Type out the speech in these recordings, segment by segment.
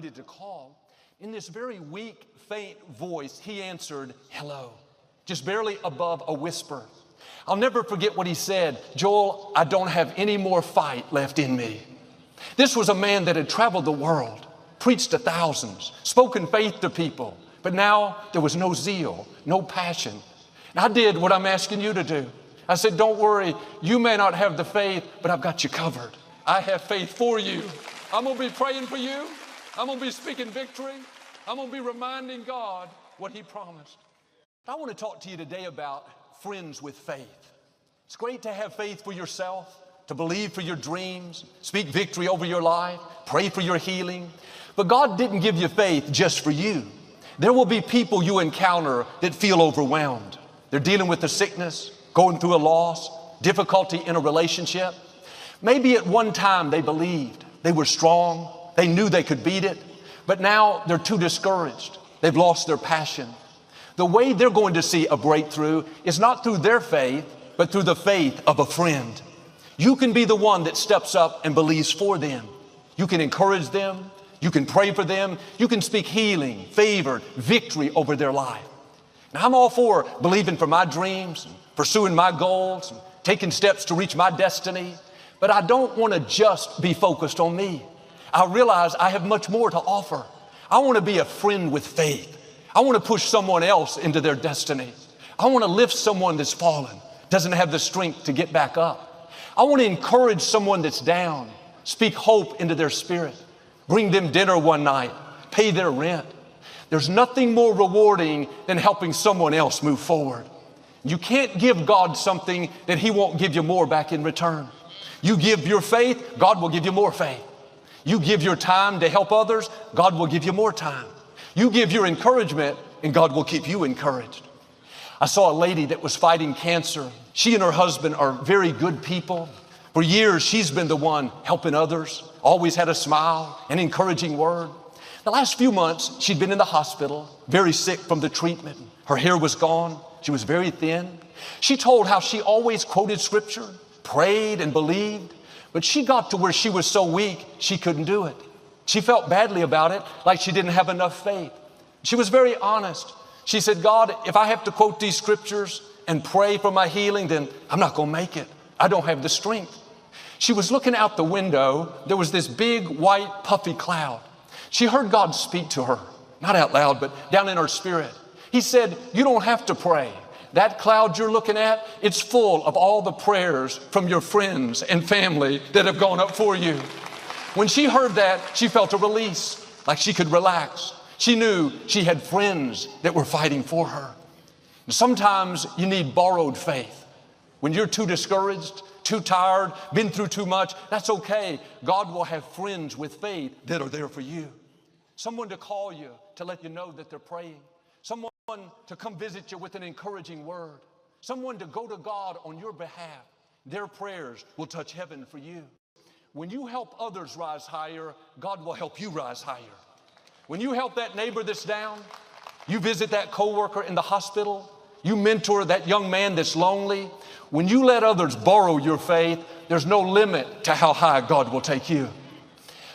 needed to call. In this very weak, faint voice, he answered, "Hello," just barely above a whisper. I'll never forget what he said. "Joel, I don't have any more fight left in me." This was a man that had traveled the world, preached to thousands, spoken faith to people, but now there was no zeal, no passion. And I did what I'm asking you to do. I said, "Don't worry, you may not have the faith, but I've got you covered. I have faith for you. I'm going to be praying for you. I'm going to be speaking victory. I'm going to be reminding God what he promised." I want to talk to you today about friends with faith. It's great to have faith for yourself, to believe for your dreams, speak victory over your life, pray for your healing. But God didn't give you faith just for you. There will be people you encounter that feel overwhelmed. They're dealing with a sickness, going through a loss, difficulty in a relationship. Maybe at one time they believed, they were strong, they knew they could beat it, but now they're too discouraged. They've lost their passion. The way they're going to see a breakthrough is not through their faith, but through the faith of a friend. You can be the one that steps up and believes for them. You can encourage them. You can pray for them. You can speak healing, favor, victory over their life. Now, I'm all for believing for my dreams, and pursuing my goals, and taking steps to reach my destiny. But I don't want to just be focused on me. I realize I have much more to offer. I want to be a friend with faith. I want to push someone else into their destiny. I want to lift someone that's fallen, doesn't have the strength to get back up. I want to encourage someone that's down, speak hope into their spirit, bring them dinner one night, pay their rent. There's nothing more rewarding than helping someone else move forward. You can't give God something that he won't give you more back in return. You give your faith, God will give you more faith. You give your time to help others, God will give you more time. You give your encouragement, and God will keep you encouraged. I saw a lady that was fighting cancer. She and her husband are very good people. For years, she's been the one helping others, always had a smile, an encouraging word. The last few months, she'd been in the hospital, very sick from the treatment. Her hair was gone. She was very thin. She told how she always quoted scripture, prayed and believed, but she got to where she was so weak, she couldn't do it. She felt badly about it, like she didn't have enough faith. She was very honest. She said, "God, if I have to quote these scriptures and pray for my healing, then I'm not going to make it. I don't have the strength." She was looking out the window. There was this big, white, puffy cloud. She heard God speak to her, not out loud, but down in her spirit. He said, "You don't have to pray. That cloud you're looking at, it's full of all the prayers from your friends and family that have gone up for you." When she heard that, she felt a release, like she could relax. She knew she had friends that were fighting for her. And sometimes you need borrowed faith. When you're too discouraged, too tired, been through too much, that's okay. God will have friends with faith that are there for you. Someone to call you to let you know that they're praying. Someone to come visit you with an encouraging word. Someone to go to God on your behalf. Their prayers will touch heaven for you. When you help others rise higher, God will help you rise higher. When you help that neighbor that's down, you visit that coworker in the hospital, you mentor that young man that's lonely, when you let others borrow your faith, there's no limit to how high God will take you.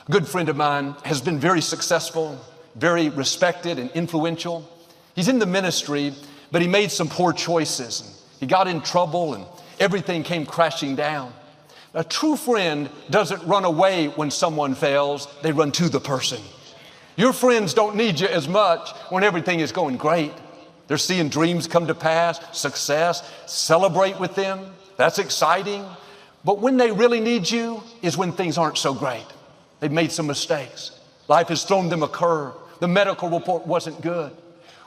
A good friend of mine has been very successful, very respected and influential. He's in the ministry, but he made some poor choices. He got in trouble and everything came crashing down. A true friend doesn't run away when someone fails, they run to the person. Your friends don't need you as much when everything is going great. They're seeing dreams come to pass, success, celebrate with them. That's exciting. But when they really need you is when things aren't so great. They've made some mistakes. Life has thrown them a curve. The medical report wasn't good.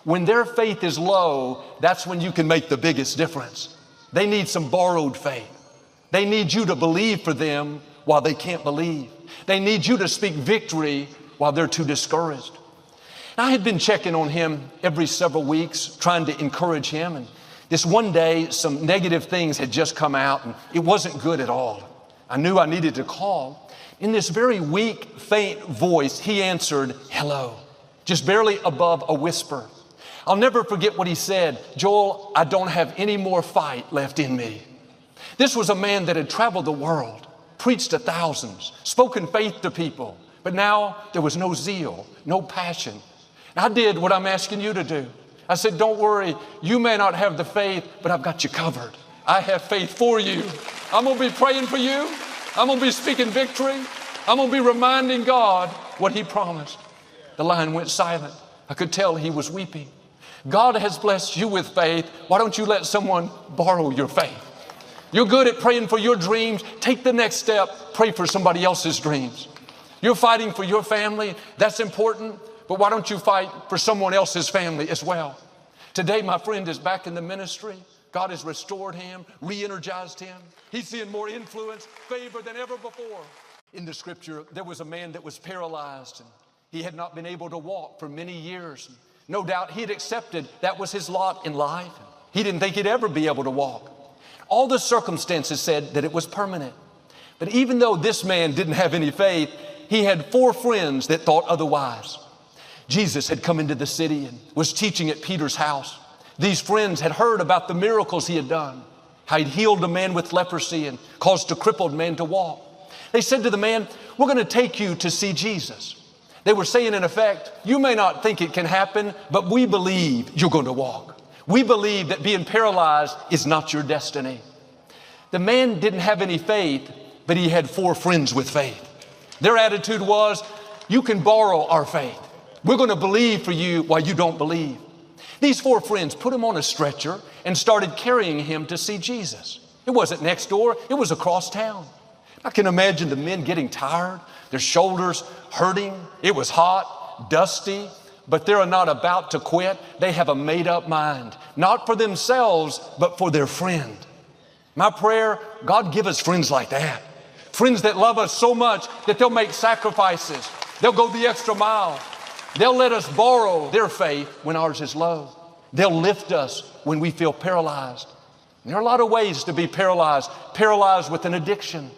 When their faith is low, that's when you can make the biggest difference. They need some borrowed faith. They need you to believe for them while they can't believe. They need you to speak victory while they're too discouraged. I had been checking on him every several weeks, trying to encourage him. And this one day, some negative things had just come out, and it wasn't good at all. I knew I needed to call. In this very weak, faint voice, he answered, "Hello," just barely above a whisper. I'll never forget what he said. "Joel, I don't have any more fight left in me." This was a man that had traveled the world, preached to thousands, spoken faith to people, But now there was no zeal, no passion. And I did what I'm asking you to do. I said, don't worry, you may not have the faith, but I've got you covered. I have faith for you. I'm going to be praying for you. I'm going to be speaking victory. I'm going to be reminding God what He promised. The lion went silent. I could tell he was weeping. God has blessed you with faith. Why don't you let someone borrow your faith? You're good at praying for your dreams. Take the next step. Pray for somebody else's dreams. You're fighting for your family. That's important. But why don't you fight for someone else's family as well? Today, my friend is back in the ministry. God has restored him, re-energized him. He's seeing more influence, favor than ever before. In the scripture, there was a man that was paralyzed, and he had not been able to walk for many years. No doubt he had accepted that was his lot in life. He didn't think he'd ever be able to walk. All the circumstances said that it was permanent. But even though this man didn't have any faith, he had 4 friends that thought otherwise. Jesus had come into the city and was teaching at Peter's house. These friends had heard about the miracles he had done, how he'd healed a man with leprosy and caused a crippled man to walk. They said to the man, we're going to take you to see Jesus. They were saying, in effect, you may not think it can happen, but we believe you're going to walk. We believe that being paralyzed is not your destiny. The man didn't have any faith, but he had 4 friends with faith. Their attitude was, you can borrow our faith. We're going to believe for you while you don't believe. These 4 friends put him on a stretcher and started carrying him to see Jesus. It wasn't next door, it was across town. I can imagine the men getting tired, their shoulders hurting. It was hot, dusty, but they're not about to quit. They have a made-up mind, not for themselves, but for their friend. My prayer, God give us friends like that. Friends that love us so much that they'll make sacrifices. They'll go the extra mile. They'll let us borrow their faith when ours is low. They'll lift us when we feel paralyzed. And there are a lot of ways to be paralyzed. Paralyzed with an addiction.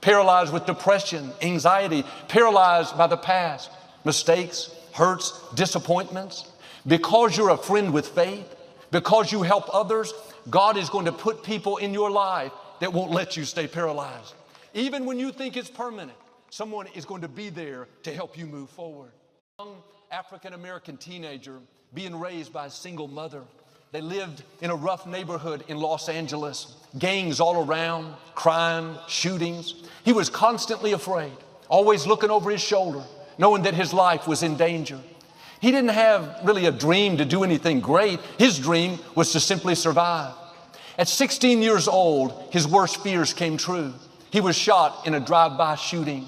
Paralyzed with depression, anxiety. Paralyzed by the past. Mistakes, hurts, disappointments. Because you're a friend with faith, because you help others, God is going to put people in your life that won't let you stay paralyzed. Even when you think it's permanent, someone is going to be there to help you move forward. Young African-American teenager being raised by a single mother. They lived in a rough neighborhood in Los Angeles. Gangs all around, crime, shootings. He was constantly afraid, always looking over his shoulder, knowing that his life was in danger. He didn't have really a dream to do anything great. His dream was to simply survive. At 16 years old, his worst fears came true. He was shot in a drive-by shooting,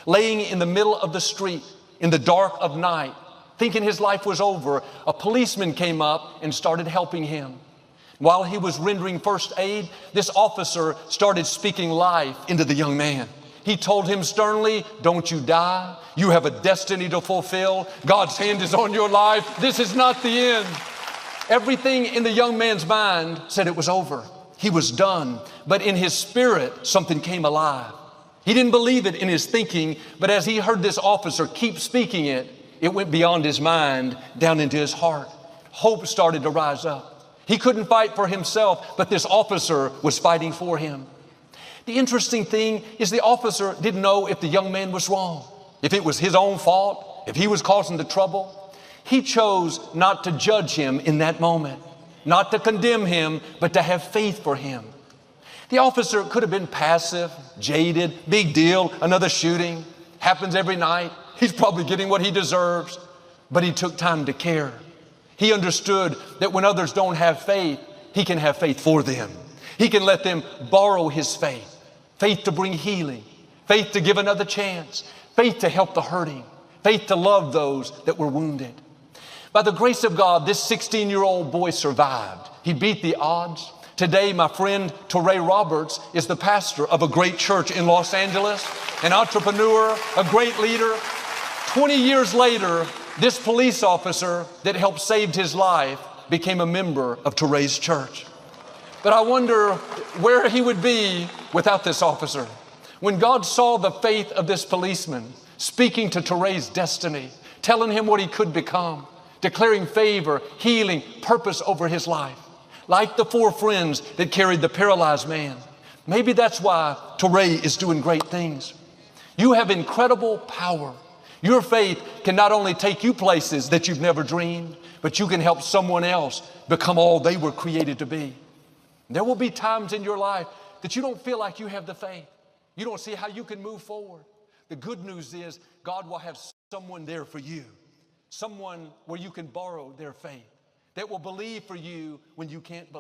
laying in the middle of the street in the dark of night, thinking his life was over. A policeman came up and started helping him. While he was rendering first aid, this officer started speaking life into the young man. He told him sternly, don't you die. You have a destiny to fulfill. God's hand is on your life. This is not the end. Everything in the young man's mind said it was over. He was done. But in his spirit, something came alive. He didn't believe it in his thinking, but as he heard this officer keep speaking it, it went beyond his mind, down into his heart. Hope started to rise up. He couldn't fight for himself, but this officer was fighting for him. The interesting thing is the officer didn't know if the young man was wrong, if it was his own fault, if he was causing the trouble. He chose not to judge him in that moment, not to condemn him, but to have faith for him. The officer could have been passive, jaded, big deal, another shooting, happens every night. He's probably getting what he deserves, but he took time to care. He understood that when others don't have faith, he can have faith for them. He can let them borrow his faith, faith to bring healing, faith to give another chance, faith to help the hurting, faith to love those that were wounded. By the grace of God, this 16-year-old boy survived. He beat the odds. Today, my friend Touré Roberts is the pastor of a great church in Los Angeles, an entrepreneur, a great leader. 20 years later, this police officer that helped save his life became a member of Touré's church. But I wonder where he would be without this officer. When God saw the faith of this policeman speaking to Touré's destiny, telling him what he could become, declaring favor, healing, purpose over his life. Like the 4 friends that carried the paralyzed man. Maybe that's why Touré is doing great things. You have incredible power Your faith can not only take you places that you've never dreamed, but you can help someone else become all they were created to be. There will be times in your life that you don't feel like you have the faith. You don't see how you can move forward. The good news is God will have someone there for you, someone where you can borrow their faith, that will believe for you when you can't believe.